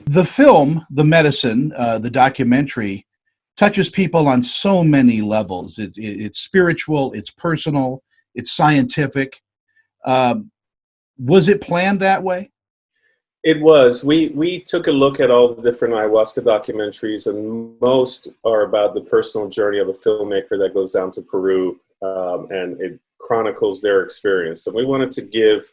The film, the medicine, the documentary, touches people on so many levels. It's spiritual, it's personal, it's scientific. Um, was it planned that way? It was. We took a look at all the different ayahuasca documentaries, and most are about the personal journey of a filmmaker that goes down to Peru, and it chronicles their experience. And we wanted to give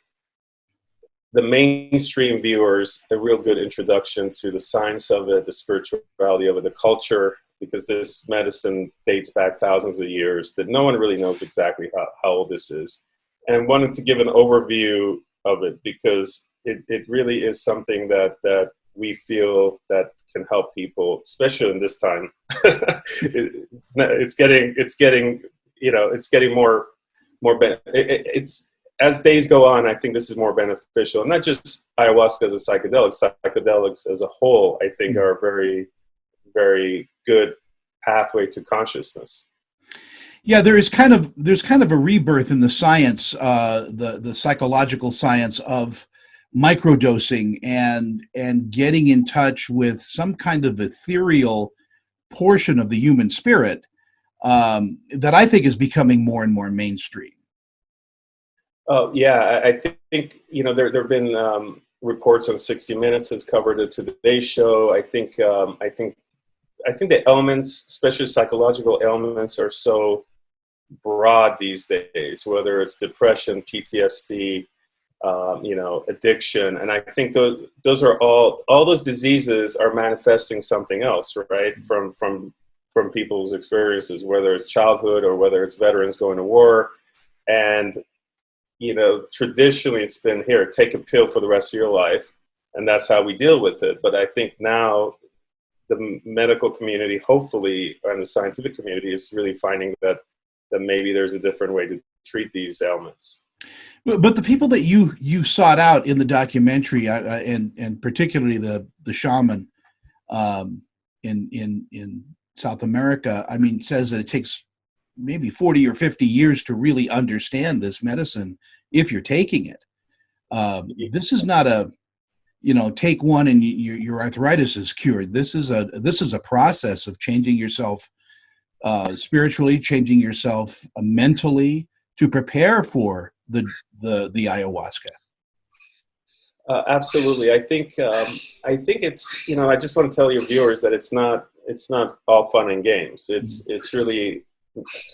the mainstream viewers a real good introduction to the science of it, the spirituality of it, the culture, because this medicine dates back thousands of years that no one really knows exactly how old this is. And wanted to give an overview of it because it really is something that we feel that can help people, especially in this time. It's getting more it's as days go on, I think this is more beneficial. And not just ayahuasca as a psychedelics as a whole, I think are a very, very good pathway to consciousness. Yeah, there's kind of a rebirth in the science, the psychological science of microdosing and getting in touch with some kind of ethereal portion of the human spirit that I think is becoming more and more mainstream. Oh yeah, I think there have been reports on 60 Minutes has covered it, Today's Show. I think the elements, especially psychological elements, are so broad these days. Whether it's depression, PTSD, addiction, and I think those are all those diseases are manifesting something else, right? From people's experiences, whether it's childhood or whether it's veterans going to war, and traditionally it's been here, take a pill for the rest of your life, and that's how we deal with it. But I think now the medical community, hopefully, and the scientific community is really finding that maybe there's a different way to treat these ailments. But the people that you sought out in the documentary, and particularly the shaman in South America, I mean, says that it takes maybe 40 or 50 years to really understand this medicine if you're taking it. This is not a, take one and your arthritis is cured. This is a process of changing yourself spiritually, changing yourself mentally to prepare for the ayahuasca. Absolutely. I think it's, I just want to tell your viewers that it's not all fun and games. It's really,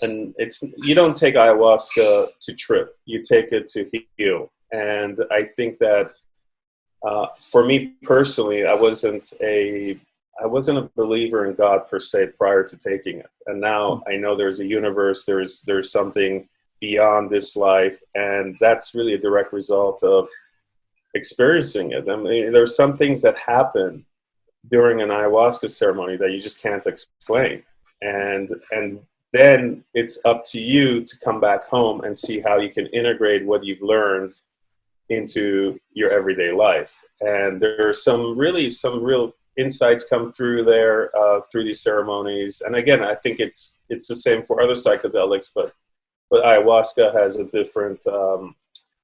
and you don't take ayahuasca to trip, you take it to heal. And I think that for me personally, I wasn't a believer in God per se prior to taking it. And now I know there's a universe, there's something beyond this life, and that's really a direct result of experiencing it. I mean, there's some things that happen during an ayahuasca ceremony that you just can't explain, and then it's up to you to come back home and see how you can integrate what you've learned into your everyday life. And there are some real insights come through there through these ceremonies. And again, I think it's the same for other psychedelics, but ayahuasca has a different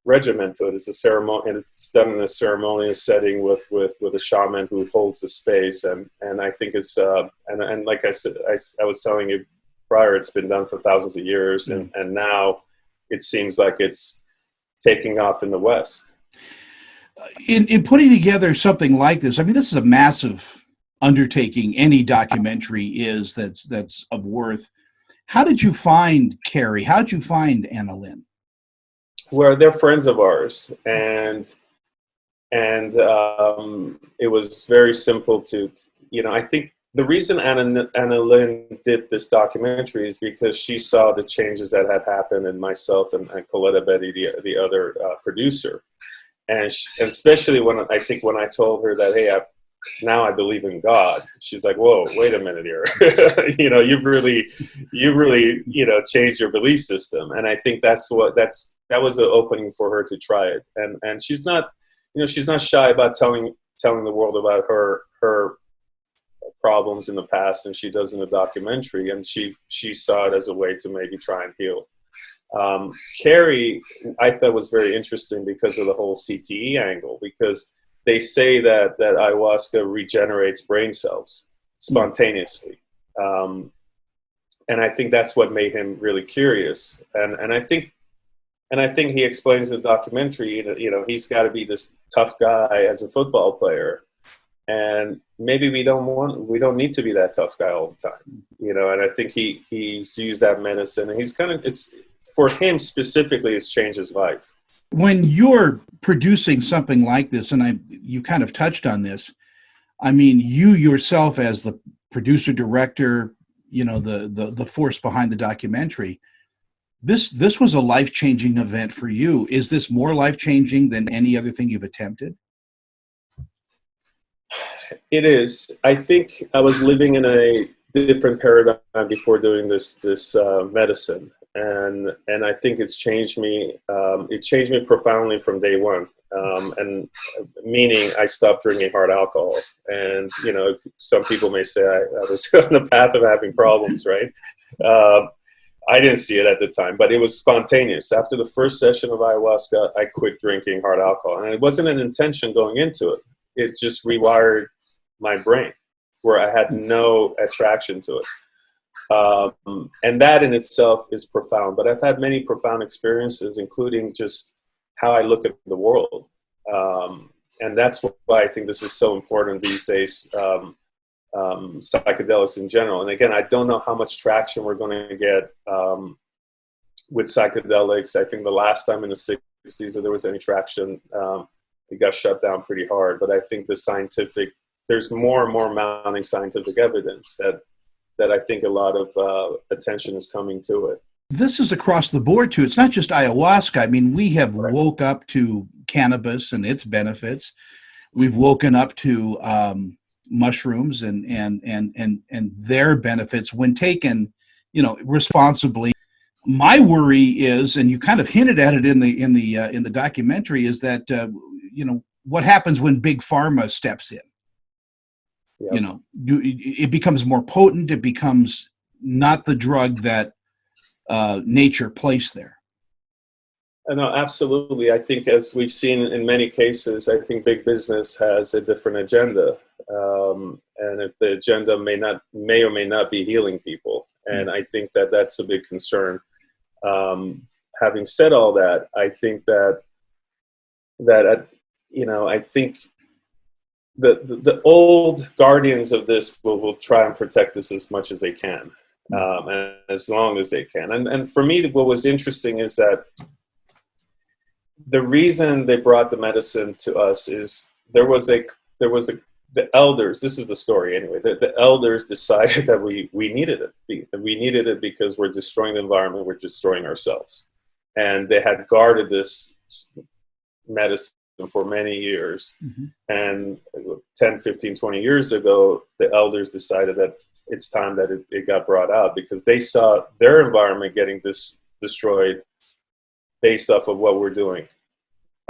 regimen to it. It's a ceremony, and it's done in a ceremonial setting with a shaman who holds the space. And I think it's and like I said, I was telling you prior, it's been done for thousands of years, and now it seems like it's taking off in the West. In putting together something like this, I mean, this is a massive undertaking. Any documentary is that's of worth. How did you find Carrie? How did you find AnnaLynne? Well, they're friends of ours, and it was very simple to, I think the reason AnnaLynne did this documentary is because she saw the changes that had happened in myself and Coletta Betty, the other producer. And especially when I told her that, hey, now I believe in God, she's like, whoa, wait a minute here. You've really, changed your belief system. And I think that was the opening for her to try it. And she's not shy about telling the world about her problems in the past, and she does in the documentary. And she saw it as a way to maybe try and heal. Carrie, I thought, was very interesting because of the whole CTE angle, because they say that ayahuasca regenerates brain cells spontaneously. And I think that's what made him really curious. And I think he explains in the documentary, you know, he's got to be this tough guy as a football player. And maybe we don't need to be that tough guy all the time, you know. And I think he's used that medicine, and it's for him specifically, it's changed his life. When you're producing something like this, and you kind of touched on this, I mean, you yourself as the producer, director, you know, the force behind the documentary, this was a life-changing event for you. Is this more life-changing than any other thing you've attempted? It is. I think I was living in a different paradigm before doing this medicine, and I think it's changed me. It changed me profoundly from day one. And meaning I stopped drinking hard alcohol. And you know, some people may say I was on the path of having problems, right? I didn't see it at the time, but it was spontaneous. After the first session of ayahuasca, I quit drinking hard alcohol, and it wasn't an intention going into it. It just rewired my brain where I had no attraction to it. And that in itself is profound. But I've had many profound experiences, including just how I look at the world. And that's why I think this is so important these days, psychedelics in general. And again, I don't know how much traction we're going to get with psychedelics. I think the last time in the 60s that there was any traction, it got shut down pretty hard. But I think there's more and more mounting scientific evidence that I think a lot of attention is coming to it. This is across the board too. It's not just ayahuasca. I mean, we have woke up to cannabis and its benefits. We've woken up to mushrooms and their benefits when taken, you know, responsibly. My worry is, and you kind of hinted at it in the documentary, is that you know, what happens when big pharma steps in. Yep. You know, it becomes more potent. It becomes not the drug that nature placed there. No, absolutely. I think, as we've seen in many cases, I think big business has a different agenda, and if the agenda may or may not be healing people, and I think that that's a big concern. Having said all that, I think that you know, I think the old guardians of this will try and protect this as much as they can, and as long as they can. And for me, what was interesting is that the reason they brought the medicine to us is the elders, this is the story anyway, the elders decided that we needed it. We needed it because we're destroying the environment, we're destroying ourselves. And they had guarded this medicine for many years. Mm-hmm. And 10, 15, 20 years ago, the elders decided that it's time that it got brought out, because they saw their environment getting destroyed based off of what we're doing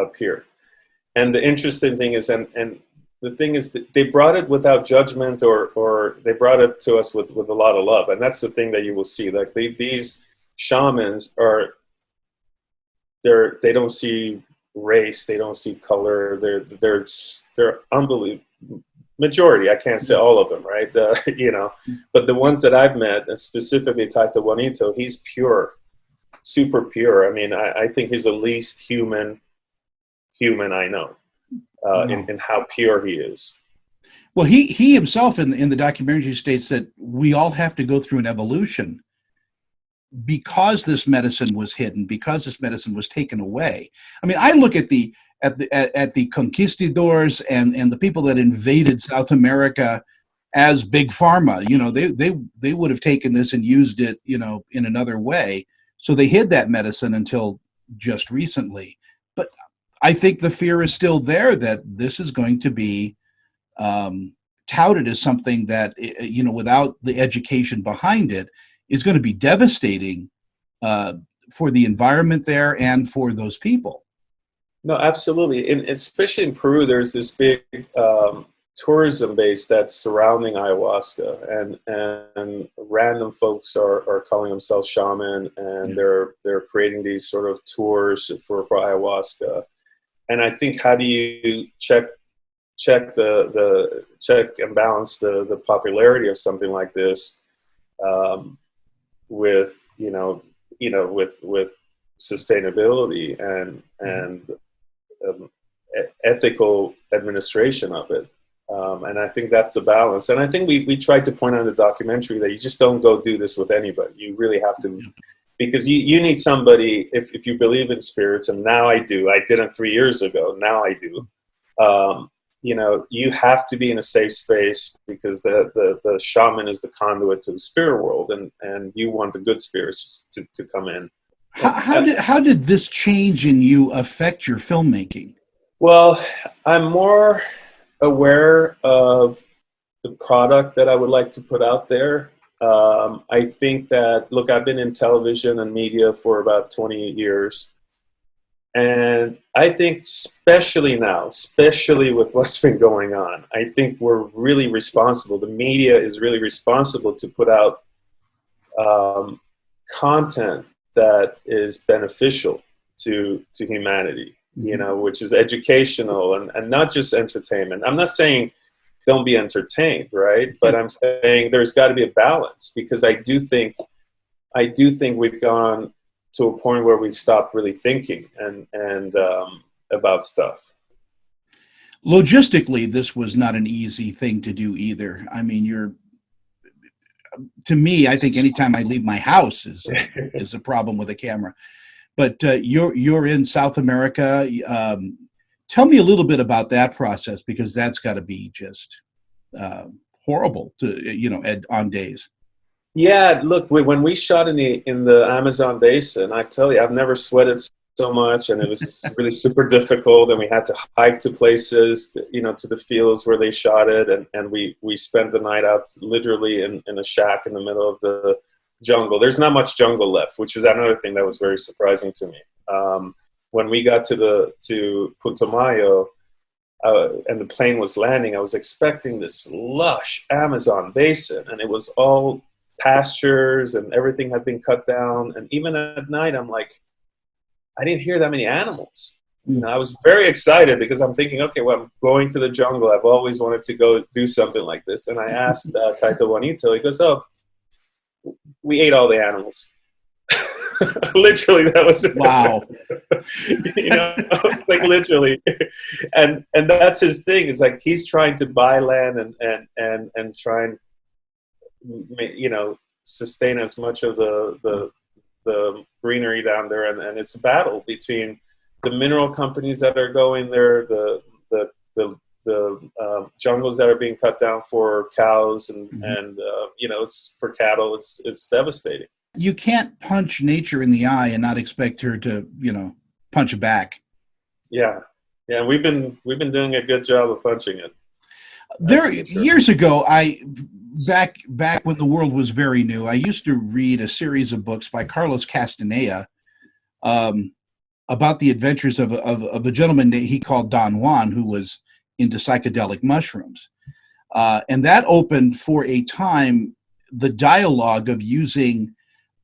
up here. And the interesting thing is, and the thing is that they brought it without judgment, or they brought it to us with a lot of love. And that's the thing that you will see. Like these shamans they don't see race, they don't see color. They're unbelievable. Majority, I can't say all of them, right? You know, but the ones that I've met, and specifically Taita Juanito, he's pure, super pure. I mean, I think he's the least human I know, in how pure he is. Well, he himself in the documentary states that we all have to go through an evolution because this medicine was hidden, because this medicine was taken away. I mean, I look at the conquistadors and the people that invaded South America as big pharma. You know, they would have taken this and used it, you know, in another way. So they hid that medicine until just recently. But I think the fear is still there that this is going to be touted as something that, you know, without the education behind it, is going to be devastating for the environment there and for those people. No, absolutely. Especially in Peru, there's this big tourism base that's surrounding ayahuasca, and random folks are calling themselves shaman, and they're creating these sort of tours for ayahuasca. And I think, how do you check check and balance the popularity of something like this with with sustainability and ethical administration of it. And I think that's the balance. And I think we tried to point out in the documentary that you just don't go do this with anybody. You really have to, because you need somebody, if you believe in spirits, and now I do. I didn't 3 years ago. Now I do. You have to be in a safe space, because the shaman is the conduit to the spirit world, and you want the good spirits to come in. How did this change in you affect your filmmaking? Well, I'm more aware of the product that I would like to put out there. I think that, look, I've been in television and media for about 20 years. And I think especially now, especially with what's been going on, I think we're really responsible. The media is really responsible to put out content that is beneficial to humanity, which is educational and not just entertainment. I'm not saying don't be entertained, right? But I'm saying there's got to be a balance, because I do think we've gone to a point where we've stopped really thinking and about stuff. Logistically, this was not an easy thing to do either. I mean, to me, I think anytime I leave my house is a problem with a camera. But you're in South America. Tell me a little bit about that process, because that's got to be just horrible on days. Yeah, look, when we shot in the Amazon basin, I tell you, I've never sweated so much, and it was really super difficult. And we had to hike to places, to the fields where they shot it, and we spent the night out literally in a shack in the middle of the jungle. There's not much jungle left, which is another thing that was very surprising to me. When we got to Putumayo, and the plane was landing, I was expecting this lush Amazon basin, and it was all pastures and everything had been cut down. And even at night, I'm like, I didn't hear that many animals. I was very excited, because I'm thinking, okay, well, I'm going to the jungle. I've always wanted to go do something like this. And I asked Taito Juanito, he goes, oh, we ate all the animals. Literally, that was it. Wow. Like literally. And that's his thing. It's like he's trying to buy land and try and sustain as much of the greenery down there, and it's a battle between the mineral companies that are going there, the jungles that are being cut down for cows, and it's for cattle. It's devastating. You can't punch nature in the eye and not expect her to punch back. Yeah, we've been doing a good job of punching it. Years ago, back when the world was very new, I used to read a series of books by Carlos Castaneda about the adventures of a gentleman that he called Don Juan, who was into psychedelic mushrooms. And that opened for a time the dialogue of using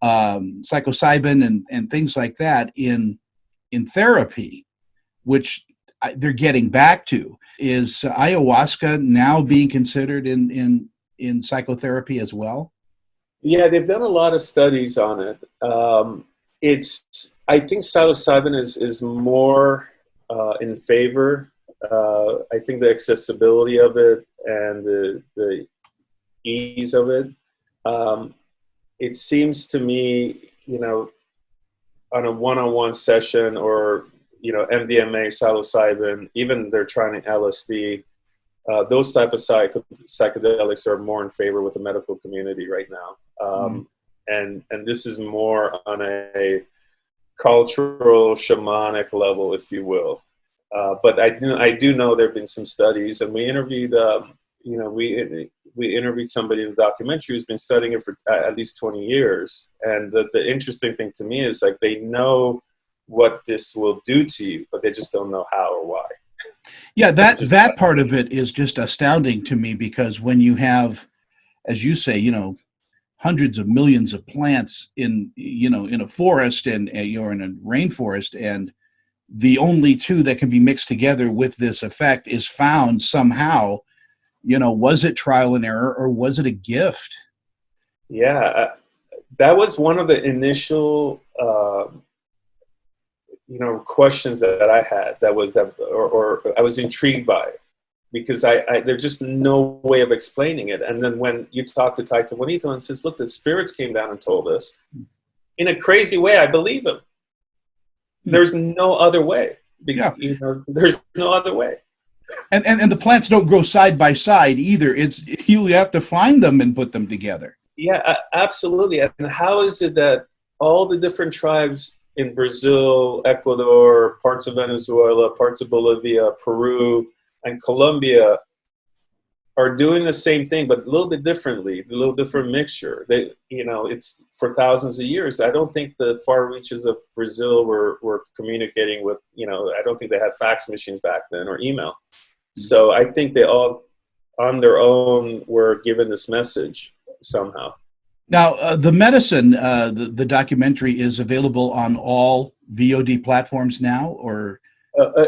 psilocybin and things like that in therapy, which they're getting back to. Is ayahuasca now being considered in psychotherapy as well? Yeah, they've done a lot of studies on it. I think psilocybin is more in favor. I think the accessibility of it and the ease of it. It seems to me, on a one-on-one session, or MDMA, psilocybin, even they're trying LSD. Those type of psychedelics are more in favor with the medical community right now. And this is more on a cultural, shamanic level, if you will. But I do know there have been some studies, and we interviewed, we interviewed somebody in the documentary who's been studying it for at least 20 years. And the interesting thing to me is, like, they know what this will do to you, but they just don't know how or why. Yeah, that part of it is just astounding to me, because when you have, as you say, hundreds of millions of plants in a forest, and you're in a rainforest, and the only two that can be mixed together with this effect is found somehow. Was it trial and error, or was it a gift? Yeah, that was one of the initial, questions that I had. Or I was intrigued by it, because there's just no way of explaining it. And then when you talk to Taita Bonito and says, "Look, the spirits came down and told us," in a crazy way, I believe him. There's no other way. Yeah. There's no other way. And the plants don't grow side by side either. It's you have to find them and put them together. Yeah, absolutely. And how is it that all the different tribes in Brazil, Ecuador, parts of Venezuela, parts of Bolivia, Peru, and Colombia are doing the same thing, but a little bit differently, a little different mixture? It's for thousands of years. I don't think the far reaches of Brazil were communicating with, I don't think they had fax machines back then or email. So I think they all, on their own, were given this message somehow. Now, the medicine, the documentary is available on all VOD platforms now, or?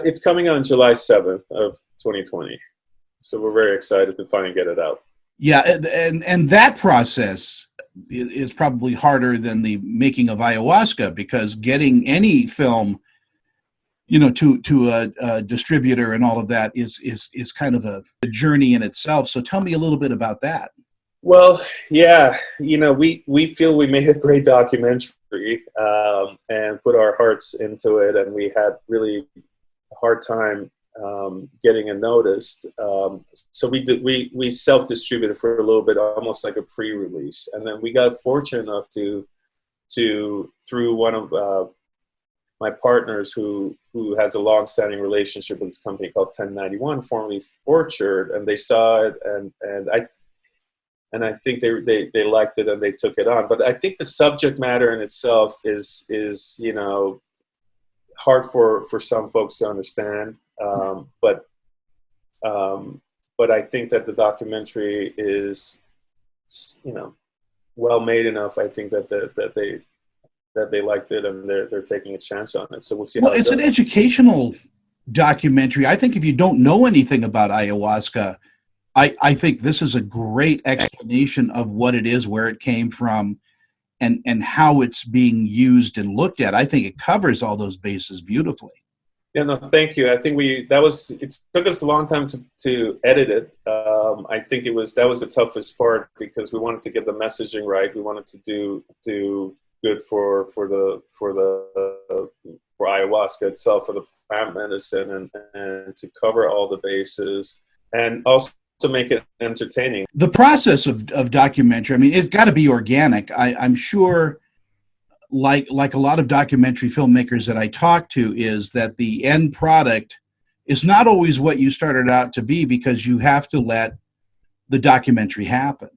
It's coming on July 7th of 2020. So we're very excited to finally get it out. Yeah, and that process is probably harder than the making of ayahuasca, because getting any film, to a distributor and all of that is kind of a journey in itself. So tell me a little bit about that. Well, yeah, we feel we made a great documentary and put our hearts into it, and we had really a hard time getting it noticed. So we self-distributed for a little bit, almost like a pre-release. And then we got fortunate enough to through one of my partners who has a long-standing relationship with this company called 1091, formerly Orchard, and they saw it, and I think they liked it and they took it on. But I think the subject matter in itself is hard for some folks to understand. But I think that the documentary is, well made enough. I think that they liked it, and they're taking a chance on it. So we'll see. Well, it's an educational documentary. I think if you don't know anything about ayahuasca, I think this is a great explanation of what it is, where it came from, and how it's being used and looked at. I think it covers all those bases beautifully. Yeah, no, thank you. I think it took us a long time to edit it. I think that was the toughest part, because we wanted to get the messaging right. We wanted to do good for ayahuasca itself, for the plant medicine, and to cover all the bases, and also to make it entertaining. The process of documentary, I mean, it's got to be organic. I'm sure, like a lot of documentary filmmakers that I talk to, is that the end product is not always what you started out to be, because you have to let the documentary happen.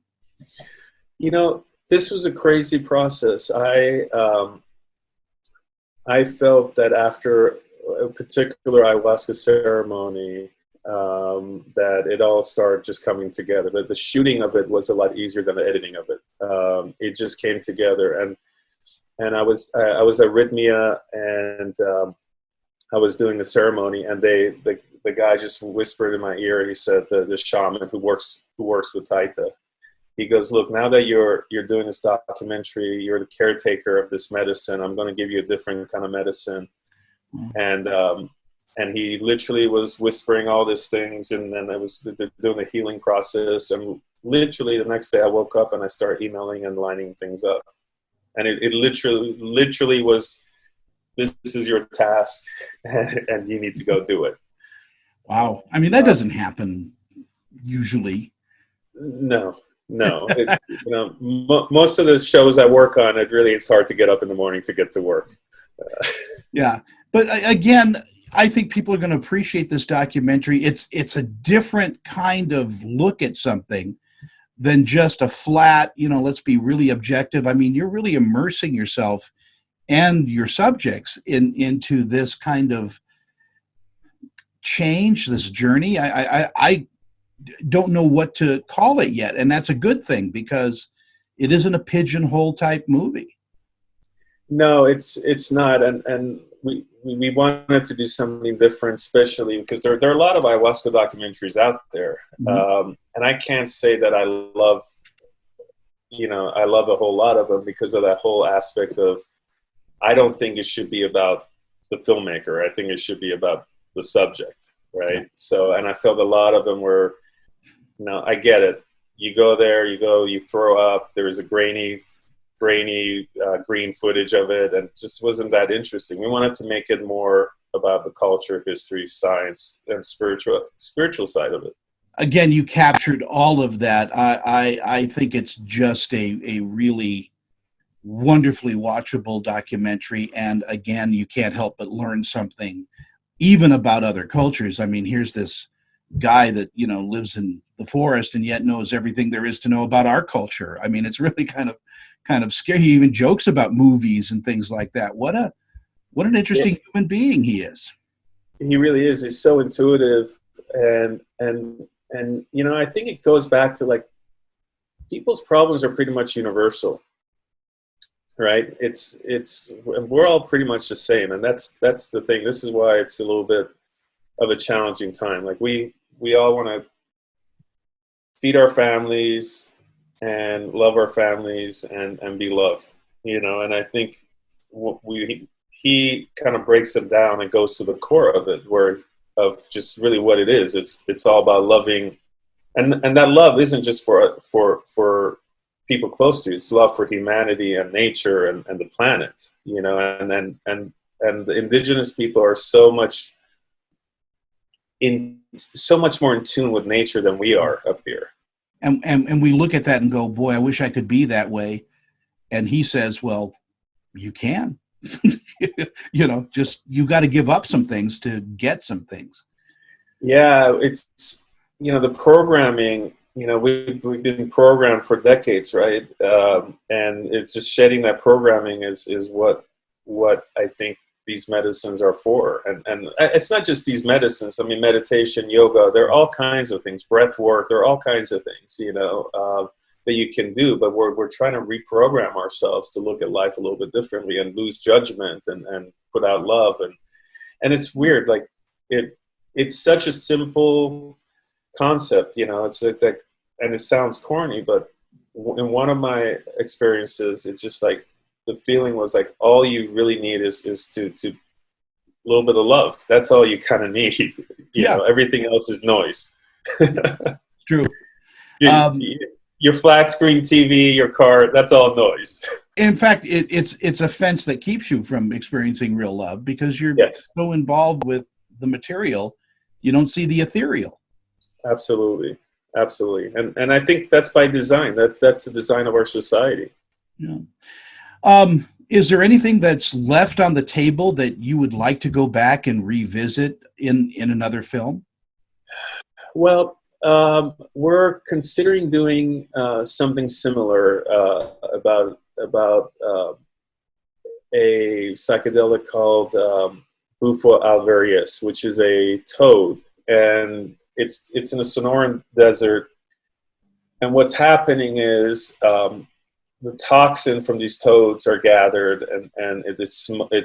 This was a crazy process. I felt that after a particular ayahuasca ceremony, that it all started just coming together. But the shooting of it was a lot easier than the editing of it. It just came together, and I was at Rhythmia, and I was doing the ceremony, and the guy just whispered in my ear. He said, the shaman who works with Taita, he goes, "Look, now that you're doing this documentary, you're the caretaker of this medicine. I'm going to give you a different kind of medicine." And he literally was whispering all these things, and then I was doing the healing process. And literally the next day I woke up and I started emailing and lining things up. And it literally was, this is your task, and you need to go do it. Wow. I mean, that doesn't happen usually. No. Most of the shows I work on, it's hard to get up in the morning to get to work. Yeah. But again, I think people are going to appreciate this documentary. It's a different kind of look at something than just a flat, let's be really objective. I mean, you're really immersing yourself and your subjects into this kind of change, this journey. I don't know what to call it yet, and that's a good thing, because it isn't a pigeonhole type movie. No, it's not, and we wanted to do something different, especially because there are a lot of ayahuasca documentaries out there, and I can't say that I love a whole lot of them because of that whole aspect of, I don't think it should be about the filmmaker. I think it should be about the subject, right? Yeah. So, and I felt a lot of them were, I get it. You go there, you throw up. There was a grainy green footage of it, and it just wasn't that interesting. We wanted to make it more about the culture, history, science, and spiritual side of it. Again, you captured all of that. I think it's just a really wonderfully watchable documentary, and again, you can't help but learn something even about other cultures. I mean, here's this guy that lives in the forest and yet knows everything there is to know about our culture. I mean, it's really kind of scary. He even jokes about movies and things like that. What an interesting human being he is. He really is. He's so intuitive, and I think it goes back to, like, people's problems are pretty much universal, right? We're all pretty much the same, and that's the thing. This is why it's a little bit of a challenging time. Like, we all want to feed our families and love our families and be loved, and I think he kind of breaks it down and goes to the core of it, of just really what it is. It's all about loving, and that love isn't just for people close to you. It's love for humanity and nature and the planet, and the indigenous people are so much more in tune with nature than we are up here. And we look at that and go, boy, I wish I could be that way. And he says, well, you can. Just you got to give up some things to get some things. Yeah, it's the programming. We've been programmed for decades, right? And it's just shedding that programming is what I think these medicines are for. And it's not just these medicines. I mean, meditation, yoga, there are all kinds of things, breath work, there are all kinds of things, that you can do, but we're trying to reprogram ourselves to look at life a little bit differently and lose judgment and put out love. And it's weird. Like, it's such a simple concept, it's like, and it sounds corny, but in one of my experiences, it's just like, the feeling was like, all you really need is to a little bit of love. That's all you kind of need. You know, everything else is noise. True. Your flat screen TV, your car, that's all noise. In fact, it's a fence that keeps you from experiencing real love because you're so involved with the material, you don't see the ethereal. Absolutely. And I think that's by design. That's the design of our society. Yeah. Is there anything that's left on the table that you would like to go back and revisit in another film? Well, we're considering doing something similar about a psychedelic called Bufo alvarius, which is a toad, and it's in the Sonoran Desert. And what's happening is the toxin from these toads are gathered and it's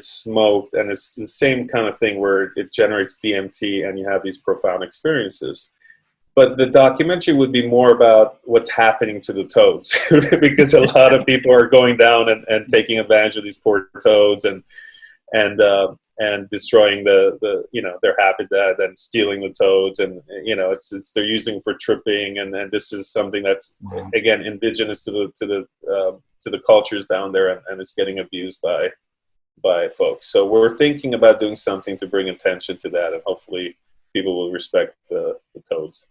smoked, and it's the same kind of thing where it generates DMT and you have these profound experiences. But the documentary would be more about what's happening to the toads because a lot of people are going down and taking advantage of these poor toads and destroying the their habitat and stealing the toads, and it's they're using for tripping, and this is something that's again indigenous to the cultures down there, and it's getting abused by folks. So we're thinking about doing something to bring attention to that, and hopefully people will respect the toads.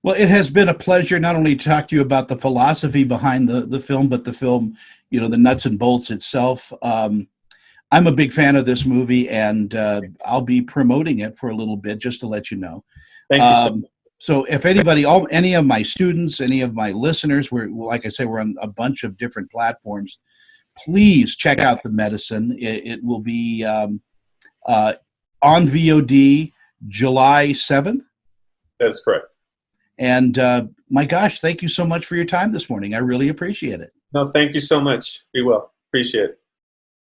Well, it has been a pleasure not only to talk to you about the philosophy behind the film, but the film, the nuts and bolts itself. I'm a big fan of this movie, and I'll be promoting it for a little bit just to let you know. Thank you so much. So if anybody, any of my students, any of my listeners, like I say, we're on a bunch of different platforms, please check out the medicine. It will be on VOD July 7th. That's correct. And my gosh, thank you so much for your time this morning. I really appreciate it. No, thank you so much. Be well. Appreciate it.